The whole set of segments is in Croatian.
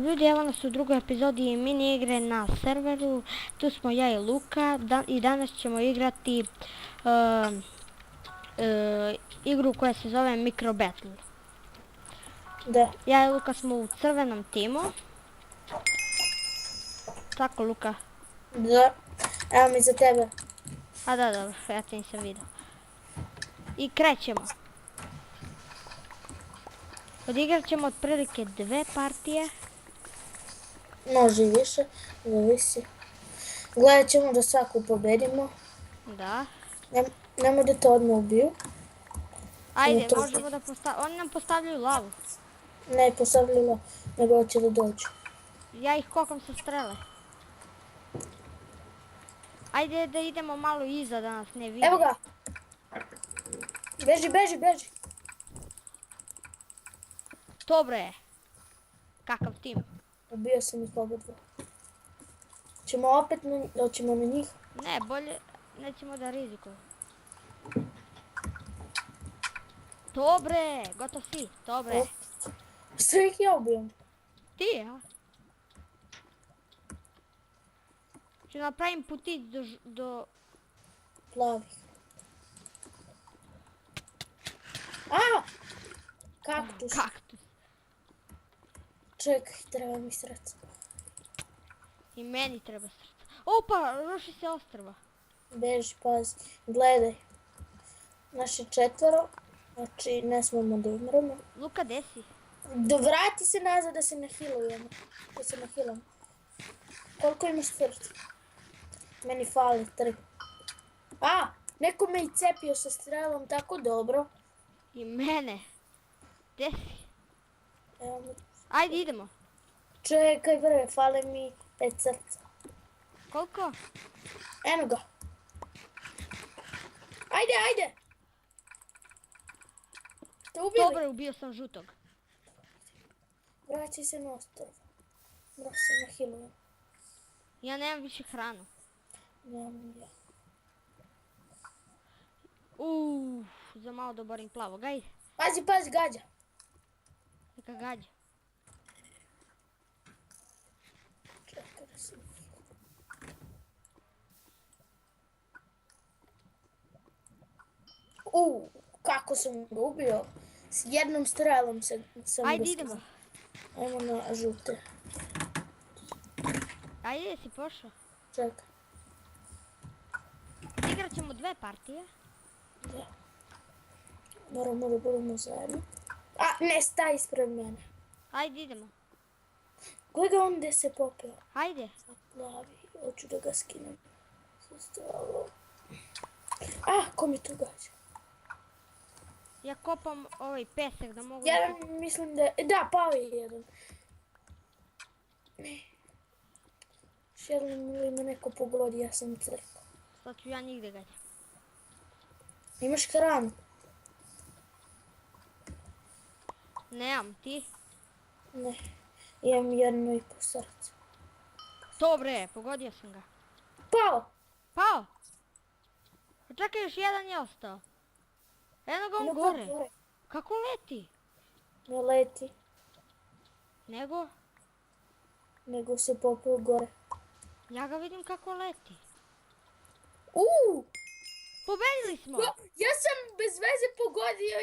ljudi, evo nas u drugoj epizodi mini igre na serveru. Tu smo ja i Luka i danas ćemo igrati igru koja se zove Micro Battle. Da. Ja i Luka smo u crvenom timu. Tako, Luka? Da. Evo mi za tebe. A da, dobro, ja te nisam vidio. I krećemo. Odigrat ćemo otprilike 2 partije. Može i više, zavisi. Gledat ćemo da svaku pobedimo. Da. Nemoj da to odmah ubiju. Ajde, možemo da oni nam postavljaju lavu. Ne postavljala, nego hoće da dođu. Ja ih kokam sa strele. Ajde da idemo malo iza da nas ne vidi. Evo ga! Beži, beži, beži! Dobro je. Kakav tim. Ubio sam ih oba dva. Ćemo opet doćemo na njih? Ne, bolje nećemo da rizikujemo. Dobre, gotov si, dobre. Sve ih ja ubijem. Ti, a? Ću napravim putić do... Plavih. A! Kaktus. Kaktus. Čekaj, treba mi srce. I meni treba srce. Opa, ruši se ostrva. Beži, pazi. Gledaj. Naše 4, znači ne smemo da umremo. Luka, gde si? Vrati se nazad da se nahilujemo. Da se nahilamo. Koliko imaš srce? Meni fali 3. A! Neko me i cepio sa strelom, tako dobro. I mene. Gde si? Evo mi. Ajde, idemo. Čekaj bre, fale mi 5 srca. Koliko? Eno ga. Ajde, ajde! Te ubili? Dobro, ubio sam žutog. Vraćaj se na ostrvo. Da se nahilujem. Ja nemam više hranu. Nemam ja. Za malo da borim plavog, ajde. Pazi, pazi, gađa. Neka gađa. Čekaj da se... Kako sam ga ubio. S jednom strelom sam Ajde, ga idemo. Ajmo na žute. Ajde, jesi pošao? Čekaj. Igrat ćemo 2 partije. Da. Moramo da budemo zajedno. A, ne, staj ispred mene. Ajde, idemo. Gledaj on gdje se popeo. Ajde. Plavi, hoću da ga skinem. A, ko mi tu gađa? Ja kopam ovaj pesak da mogu... Ja mislim da je... Da, pao je jedan. Ne. Želim li me neko pogodi, ja sam crkao. Sad ću ja nigde gađam. Imaš hranu? Nemam, ti? Ne. Imam 1,5 srce. Dobre, pogodio sam ga. Pao! Pao! Čekaj, još jedan je ostao. Eno ga on gore. Kako leti? Ne leti, nego se popeo gore. Ja ga vidim kako leti. Pobedili smo! Ja sam bez veze pogodio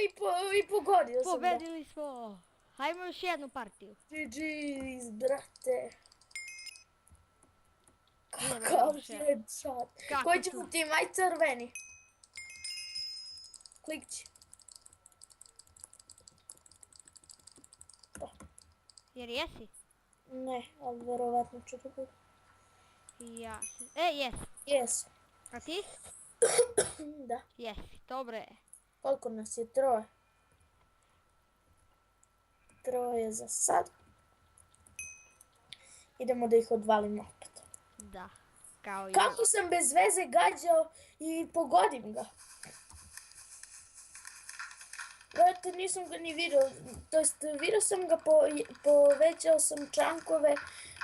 i pogodio sam ga. Pobedili smo! Hajmo još jednu partiju. GG's, brate. Kakav headshot. Koji ćemo tim? Aj crveni. Klikći. Jer jesi? Ne, ali verovatno ću da budem. Ja. Jes. Jes. A ti? Da. Jesi, dobro je. Koliko nas je? 3. 3 za sad. Idemo da ih odvalimo opet. Da, kao i... Kako sam bez veze gađao i pogodim ga. Brate, nisam ga ni vidio, to jest vidio sam ga, povećao sam čankove,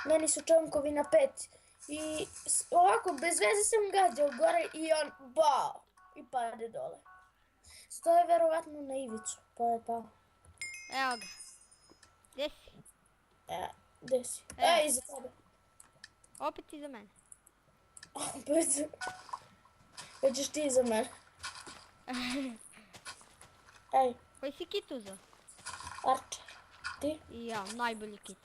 meni su čankovi na 5. I ovako, bez veze sam gađao gore i on bao i pade dole. Stoje verovatno na ivicu, pa je pao. Evo ga. Gdje si? Gdje si? E. Iza tebe. Opet iza mene. Opet. Hoćeš ti iza mene. Ej, Koji si kit uzeo? Archer. Ti? I ja, najbolji kit.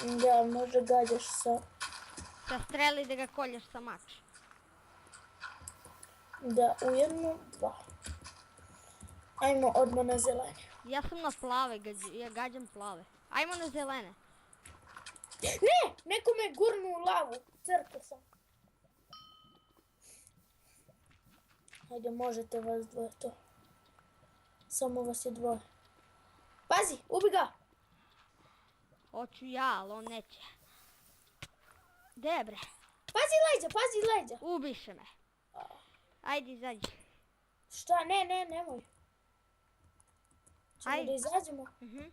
Da, možda gađaš sa... Sa streli da ga kolješ sa mač. Da, u jednu, dva. Ajmo odmah na zelene. Ja sam na plave, ja gađam plave. Ajmo na zelene. Ne! Neko me gurnu u lavu. Crkao sam. Hajde, možete vas dvoje to. Samo vas je dvoje. Pazi, ubi ga! Hoću ja, ali on neće. Debre, Pazi leđa! ubiše me. Ajde, izađi. Šta? Ne, nemoj. Ćemo Ajde. da izađemo? Mhm.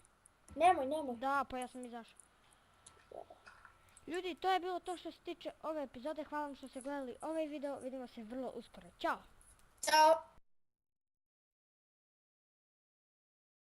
Nemoj. Da, pa ja sam izašao. Ljudi, to je bilo to što se tiče ove epizode. Hvala vam što ste gledali ovaj video. Vidimo se vrlo uskoro. Ćao! Ćao!